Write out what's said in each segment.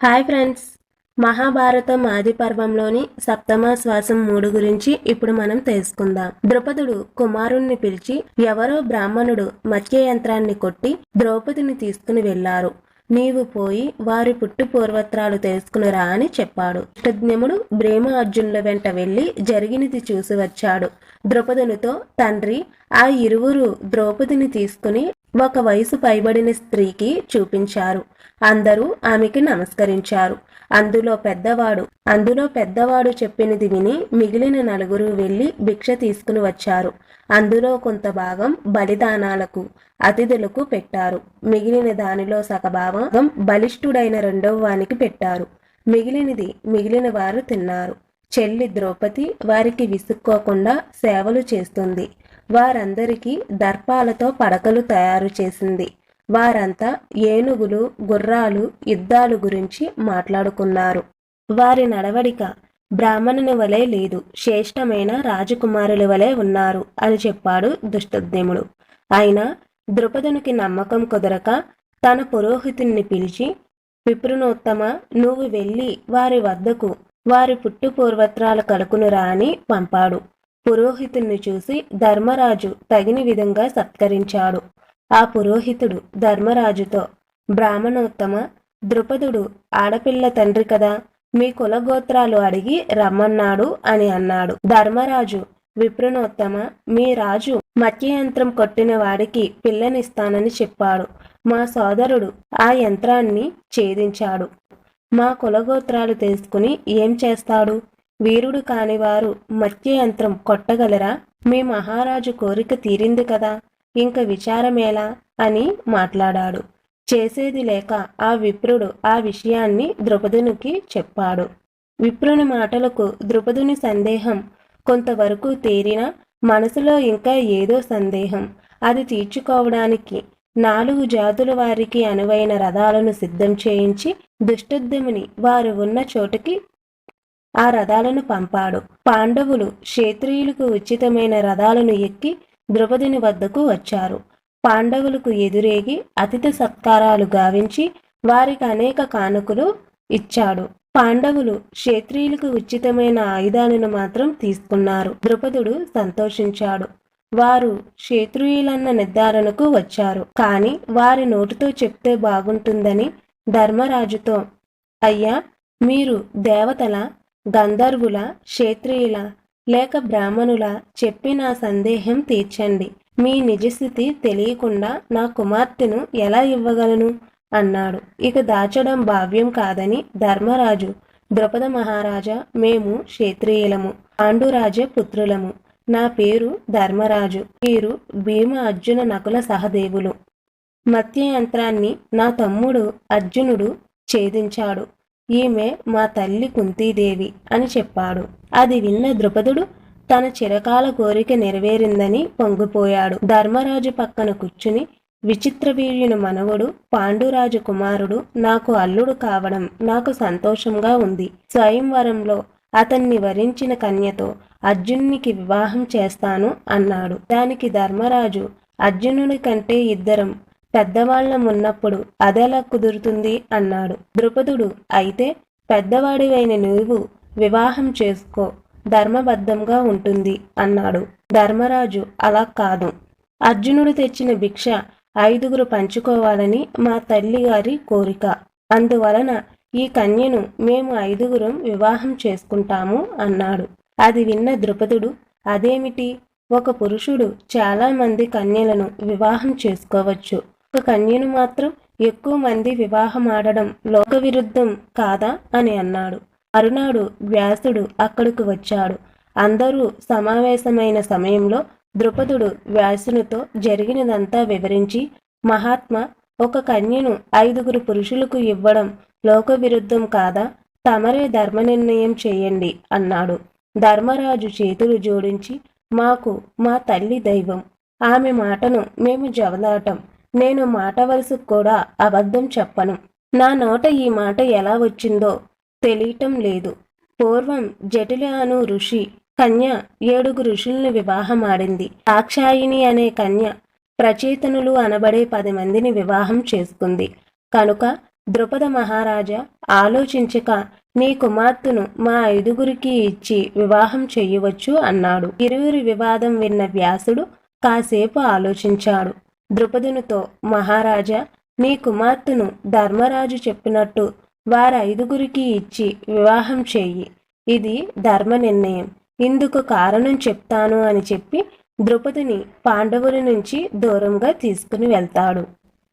Hi friends, Mahabharatam ఆది పర్వంలోని సప్తమాశ్వాసం 3 గురించి ఇప్పుడు మనం తెలుసుకుందాం. ద్రుపదుడు కుమారుణ్ణి పిలిచి ఎవరో బ్రాహ్మణుడు మత్స్య యంత్రాన్ని కొట్టి ద్రౌపదిని తీసుకుని వెళ్లారు. నీవు పోయి వారి పుట్టు పూర్వత్రాలు తెలుసుకునిరా అని చెప్పాడు. కృతజ్ఞముడు భీమార్జునుల వెంట వెళ్లి జరిగినది చూసి వచ్చాడు. ద్రౌపదునితో తండ్రి ఆ ఇరువురు ద్రౌపదిని తీసుకుని ఒక వయసు పైబడిన స్త్రీకి చూపించారు. అందరూ ఆమెకి నమస్కరించారు. అందులో పెద్దవాడు చెప్పినది విని మిగిలిన నలుగురు వెళ్లి భిక్ష తీసుకుని వచ్చారు. అందులో కొంత భాగం బలిదానాలకు అతిథులకు పెట్టారు. మిగిలిన దానిలో సగభాగం బలిష్ఠుడైన రెండవ వానికి పెట్టారు. మిగిలిన వారు తిన్నారు. చెల్లి ద్రౌపది వారికి విసుక్కోకుండా సేవలు చేస్తుంది. వారందరికీ దర్పాలతో పడకలు తయారు చేసింది. వారంతా ఏనుగులు, గుర్రాలు, యుద్ధాలు గురించి మాట్లాడుకున్నారు. వారి నడవడిక బ్రాహ్మణుని వలె లేదు, శ్రేష్టమైన రాజకుమారుల వలె ఉన్నారు అని చెప్పాడు దుష్టోద్యముడు. అయినా ద్రుపదునికి నమ్మకం కుదరక తన పురోహితుణ్ణి పిలిచి, విప్రునోత్తమ, నువ్వు వెళ్ళి వారి వద్దకు వారి పుట్టు పూర్వత్రాల కలుకునురా అని పంపాడు. పురోహితుణ్ణి చూసి ధర్మరాజు తగిన విధంగా సత్కరించాడు. ఆ పురోహితుడు ధర్మరాజుతో, బ్రాహ్మణోత్తమ, ద్రుపదుడు ఆడపిల్ల తండ్రి కదా, మీ కులగోత్రాలు అడిగి రమ్మన్నాడు అని అన్నాడు. ధర్మరాజు, విప్రునోత్తమ, మీ రాజు మత్స్యయంత్రం కొట్టిన వాడికి పిల్లనిస్తానని చెప్పాడు. మా సోదరుడు ఆ యంత్రాన్ని ఛేదించాడు. మా కులగోత్రాలు తెలుసుకుని ఏం చేస్తాడు? వీరుడు కానివారు మత్స్యయంత్రం కొట్టగలరా? మీ మహారాజు కోరిక తీరింది కదా, ఇంక విచారమేలా అని మాట్లాడాడు. చేసేది లేక ఆ విప్రుడు ఆ విషయాన్ని ద్రుపదునికి చెప్పాడు. విప్రుని మాటలకు ద్రుపదుని సందేహం కొంతవరకు తీరినా మనసులో ఇంకా ఏదో సందేహం. అది తీర్చుకోవడానికి 4 జాతుల వారికి అనువైన రథాలను సిద్ధం చేయించి దుష్టోద్యముని వారు ఉన్న చోటుకి ఆ రథాలను పంపాడు. పాండవులు క్షేత్రియులకు ఉచితమైన రథాలను ఎక్కి ద్రౌపదిని వద్దకు వచ్చారు. పాండవులకు ఎదురేగి అతిథి సత్కారాలు గావించి వారికి అనేక కానుకలు ఇచ్చాడు. పాండవులు క్షేత్రియులకు ఉచితమైన ఆయుధాలను మాత్రం తీసుకున్నారు. ద్రుపదుడు సంతోషించాడు. వారు క్షేత్రియులన్న నిర్ధారణకు వచ్చారు. కాని వారి నోటితో చెప్తే బాగుంటుందని ధర్మరాజుతో, అయ్యా, మీరు దేవతల, గంధర్వుల, క్షేత్రియుల లేక బ్రాహ్మణుల చెప్పి నా సందేహం తీర్చండి. మీ నిజస్థితి తెలియకుండా నా కుమార్తెను ఎలా ఇవ్వగలను అన్నాడు. ఇక దాచడం భావ్యం కాదని ధర్మరాజు, ద్రుపద మహారాజా, మేము క్షేత్రియులము, పాండురాజ పుత్రులము. నా పేరు ధర్మరాజు. వీరు భీమ, అర్జున, నకుల సహదేవులు. మత్స్యయంత్రాన్ని నా తమ్ముడు అర్జునుడు ఛేదించాడు. ఈమె మా తల్లి కుంతీదేవి అని చెప్పాడు. అది విన్న ద్రుపదుడు తన చిరకాల కోరిక నెరవేరిందని పొంగిపోయాడు. ధర్మరాజు పక్కన కూర్చుని, విచిత్రవీర్యుని మనవడు, పాండురాజు కుమారుడు నాకు అల్లుడు కావడం నాకు సంతోషంగా ఉంది. స్వయంవరంలో అతన్ని వరించిన కన్యతో అర్జునునికి వివాహం చేస్తాను అన్నాడు. దానికి ధర్మరాజు, అర్జునుడి కంటే ఇద్దరం పెద్దవాళ్లం ఉన్నప్పుడు అదెలా కుదురుతుంది అన్నాడు. ద్రుపదుడు, అయితే పెద్దవాడివైన నువ్వు వివాహం చేసుకో, ధర్మబద్ధంగా ఉంటుంది అన్నాడు. ధర్మరాజు, అలా కాదు, అర్జునుడు తెచ్చిన భిక్ష 5గురు పంచుకోవాలని మా తల్లిగారి కోరిక. అందువలన ఈ కన్యను మేము 5గురం వివాహం చేసుకుంటాము అన్నాడు. అది విన్న ద్రుపదుడు, అదేమిటి, ఒక పురుషుడు చాలా మంది కన్యలను వివాహం చేసుకోవచ్చు, ఒక కన్యను మాత్రం ఎక్కువ మంది వివాహం ఆడడం లోకవిరుద్ధం కాదా అని అన్నాడు. మరునాడు వ్యాసుడు అక్కడికి వచ్చాడు. అందరూ సమావేశమైన సమయంలో ద్రుపదుడు వ్యాసునితో జరిగినదంతా వివరించి, మహాత్మా, ఒక కన్యను 5గురు పురుషులకు ఇవ్వడం లోకవిరుద్ధం కాదా? తమరే ధర్మ నిర్ణయం చేయండి అన్నాడు. ధర్మరాజు చేతులు జోడించి, మాకు మా తల్లి దైవం, ఆమె మాటను మేము జవదాటం. నేను మాట వరుసకు కూడా అబద్ధం చెప్పను. నా నోట ఈ మాట ఎలా వచ్చిందో తెలియటం లేదు. పూర్వం జటిల అను ఋషి కన్య 7 ఋషుల్ని వివాహమాడింది. దాక్షాయిని అనే కన్య ప్రచేతనులు అనబడే 10 మందిని వివాహం చేసుకుంది. కనుక ద్రుపద మహారాజా ఆలోచించక నీ కుమార్తెను మా 5గురికి ఇచ్చి వివాహం చెయ్యవచ్చు అన్నాడు. ఇరువురి వివాదం విన్న వ్యాసుడు కాసేపు ఆలోచించాడు. ద్రుపదునితో, మహారాజా, నీ కుమార్తెను ధర్మరాజు చెప్పినట్టు వారి 5గురికి ఇచ్చి వివాహం చెయ్యి. ఇది ధర్మ నిర్ణయం. ఇందుకు కారణం చెప్తాను అని చెప్పి ద్రుపదిని పాండవుల నుంచి దూరంగా తీసుకుని వెళ్తాడు.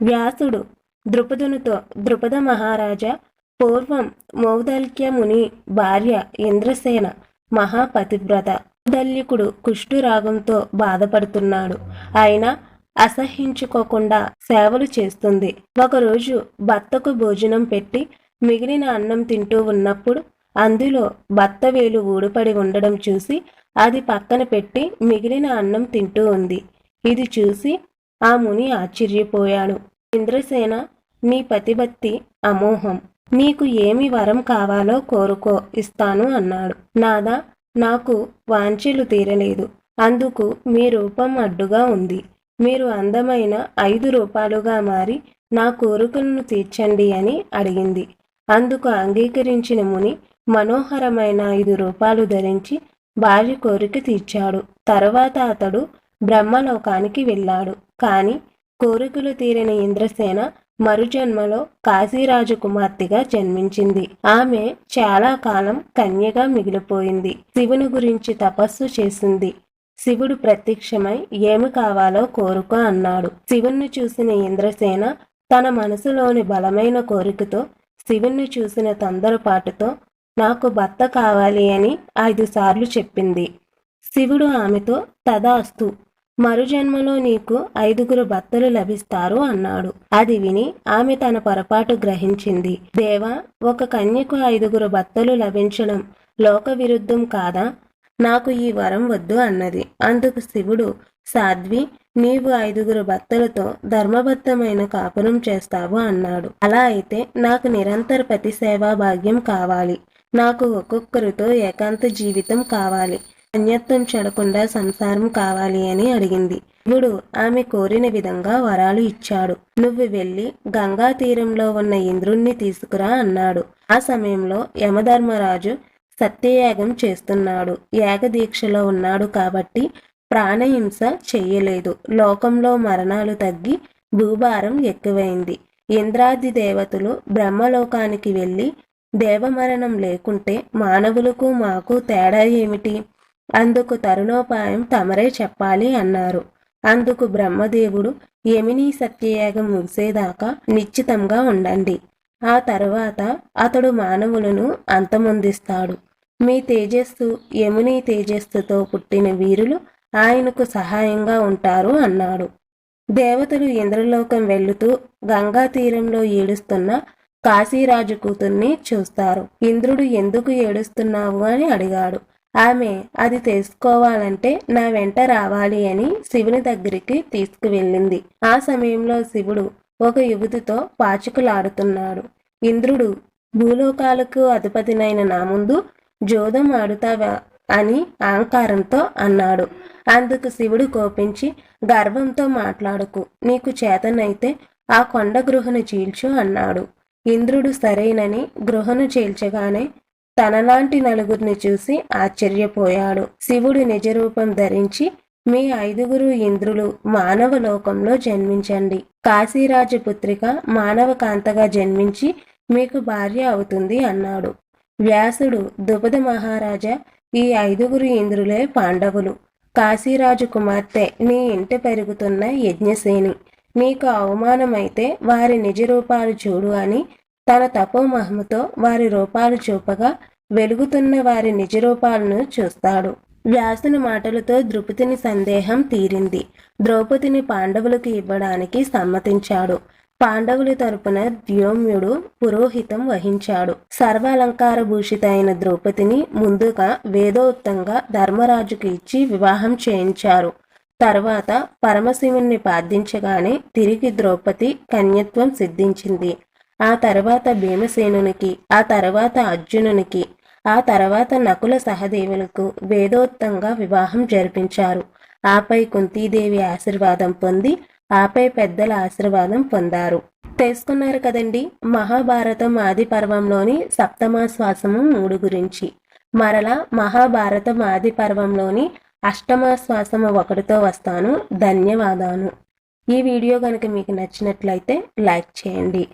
వ్యాసుడు ద్రుపదునితో, ద్రుపద మహారాజా, పూర్వం మౌదల్క్య ముని భార్య ఇంద్రసేన మహాపతివ్రత. మౌదల్యకుడు కుష్ఠురాగంతో బాధపడుతున్నాడు. అయినా అసహ్యించుకోకుండా సేవలు చేస్తుంది. ఒకరోజు భర్తకు భోజనం పెట్టి మిగిలిన అన్నం తింటూ ఉన్నప్పుడు అందులో భర్త వేలు ఊడిపడి ఉండడం చూసి అది పక్కన పెట్టి మిగిలిన అన్నం తింటూ ఉంది. ఇది చూసి ఆ ముని ఆశ్చర్యపోయాడు. ఇంద్రసేన, నీ పతిభక్తి అమోహం. నీకు ఏమి వరం కావాలో కోరుకో, ఇస్తాను అన్నాడు. నాదా, నాకు వాంఛలు తీరలేదు. అందుకు మీ రూపం అడ్డుగా ఉంది. మీరు అందమైన 5 రూపాలుగా మారి నా కోరికలను తీర్చండి అని అడిగింది. అందుకు అంగీకరించిన ముని మనోహరమైన 5 రూపాలు ధరించి భార్య కోరిక తీర్చాడు. తరువాత అతడు బ్రహ్మలోకానికి వెళ్ళాడు. కాని కోరికలు తీరని ఇంద్రసేన మరుజన్మలో కాశీరాజు కుమార్తెగా జన్మించింది. ఆమె చాలా కాలం కన్యగా మిగిలిపోయింది. శివుని గురించి తపస్సు చేసింది. శివుడు ప్రత్యక్షమై ఏమి కావాలో కోరుకో అన్నాడు. శివుణ్ణి చూసిన ఇంద్రసేన తన మనసులోని బలమైన కోరికతో, శివుణ్ణి చూసిన తొందరపాటుతో నాకు భర్త కావాలి అని 5 సార్లు చెప్పింది. శివుడు ఆమెతో తదాస్తు, మరుజన్మలో నీకు 5గురు భర్తలు లభిస్తారు అన్నాడు. అది విని ఆమె తన పొరపాటు గ్రహించింది. దేవా, ఒక కన్యకు 5గురు భర్తలు లభించడం లోక విరుద్ధం కాదా? నాకు ఈ వరం వద్దు అన్నది. అందుకు శివుడు, సాధ్వి, నీవు 5గురు భర్తలతో ధర్మబద్ధమైన కాపురం చేస్తావు అన్నాడు. అలా అయితే నాకు నిరంతర పతి సేవా భాగ్యం కావాలి. నాకు ఒక్కొక్కరితో ఏకాంత జీవితం కావాలి. అన్యత్వం చెడకుండా సంసారం కావాలి అని అడిగింది. శివుడు ఆమె కోరిన విధంగా వరాలు ఇచ్చాడు. నువ్వు వెళ్ళి గంగా తీరంలో ఉన్న ఇంద్రుణ్ణి తీసుకురా అన్నాడు. ఆ సమయంలో యమధర్మరాజు సత్యయాగం చేస్తున్నాడు. యాగదీక్షలో ఉన్నాడు కాబట్టి ప్రాణహింస చెయ్యలేదు. లోకంలో మరణాలు తగ్గి భూభారం ఎక్కువైంది. ఇంద్రాది దేవతలు బ్రహ్మలోకానికి వెళ్ళి దేవమరణం లేకుంటే మానవులకు మాకు తేడా ఏమిటి? అందుకు తరుణోపాయం తమరే చెప్పాలి అన్నారు. అందుకు బ్రహ్మదేవుడు, యమిని సత్యయాగం ముగిసేదాకా నిశ్చితంగా ఉండండి. ఆ తర్వాత అతడు మానవులను అంతమొందిస్తాడు. మీ తేజస్సు యముని తేజస్సుతో పుట్టిన వీరులు ఆయనకు సహాయంగా ఉంటారు అన్నాడు. దేవతలు ఇంద్రలోకం వెళుతూ గంగా తీరంలో ఏడుస్తున్న కాశీరాజు కూతుర్ని చూస్తారు. ఇంద్రుడు ఎందుకు ఏడుస్తున్నావు అని అడిగాడు. ఆమె అది తెలుసుకోవాలంటే నా వెంట రావాలి అని శివుని దగ్గరికి తీసుకువెళ్ళింది. ఆ సమయంలో శివుడు ఒక యువతితో పాచికలాడుతున్నాడు. ఇంద్రుడు, భూలోకాలకు అధిపతినైన నా ముందు జోదం ఆడుతావా అని అహంకారంతో అన్నాడు. అందుకు శివుడు కోపించి, గర్వంతో మాట్లాడకు, నీకు చేతనైతే ఆ కొండ గృహను చీల్చు అన్నాడు. ఇంద్రుడు సరేనని గృహను చీల్చగానే తనలాంటి నలుగురిని చూసి ఆశ్చర్యపోయాడు. శివుడు నిజరూపం ధరించి, మీ 5గురు ఇంద్రులు మానవ లోకంలో జన్మించండి. కాశీరాజు పుత్రిక మానవ కాంతగా జన్మించి మీకు భార్య అవుతుంది అన్నాడు. వ్యాసుడు, ద్రుపద మహారాజా, ఈ 5గురు ఇంద్రులే పాండవులు. కాశీరాజు కుమార్తె నీ ఇంట పెరుగుతున్న యజ్ఞసేని. నీకు అవమానమైతే వారి నిజ రూపాలు చూడు అని తన తపోమహిమతో వారి రూపాలు చూపగా వెలుగుతున్న వారి నిజ రూపాలను చూస్తాడు. వ్యాసుని మాటలతో ద్రుపదిని సందేహం తీరింది. ద్రౌపదిని పాండవులకు ఇవ్వడానికి సమ్మతించాడు. పాండవుల తరపున ద్యోమ్యుడు పురోహితం వహించాడు. సర్వాలంకార భూషిత అయిన ద్రౌపదిని ముందుగా వేదోక్తంగా ధర్మరాజుకు ఇచ్చి వివాహం చేయించారు. తర్వాత పరమశివుణ్ణి ప్రార్థించగానే తిరిగి ద్రౌపది కన్యత్వం సిద్ధించింది. ఆ తర్వాత భీమసేనునికి, ఆ తర్వాత అర్జునునికి, ఆ తర్వాత నకుల సహదేవులకు వేదోక్తంగా వివాహం జరిపించారు. ఆపై కుంతీదేవి ఆశీర్వాదం పొంది, ఆపై పెద్దల ఆశీర్వాదం పొందారు. తెలుసుకున్నారు కదండి మహాభారతం ఆది పర్వంలోని సప్తమాశ్వాసము 3 గురించి. మరలా మహాభారతం ఆది పర్వంలోని అష్టమాశ్వాసము 1తో వస్తాను. ధన్యవాదాలు. ఈ వీడియో కనుక మీకు నచ్చినట్లయితే లైక్ చేయండి.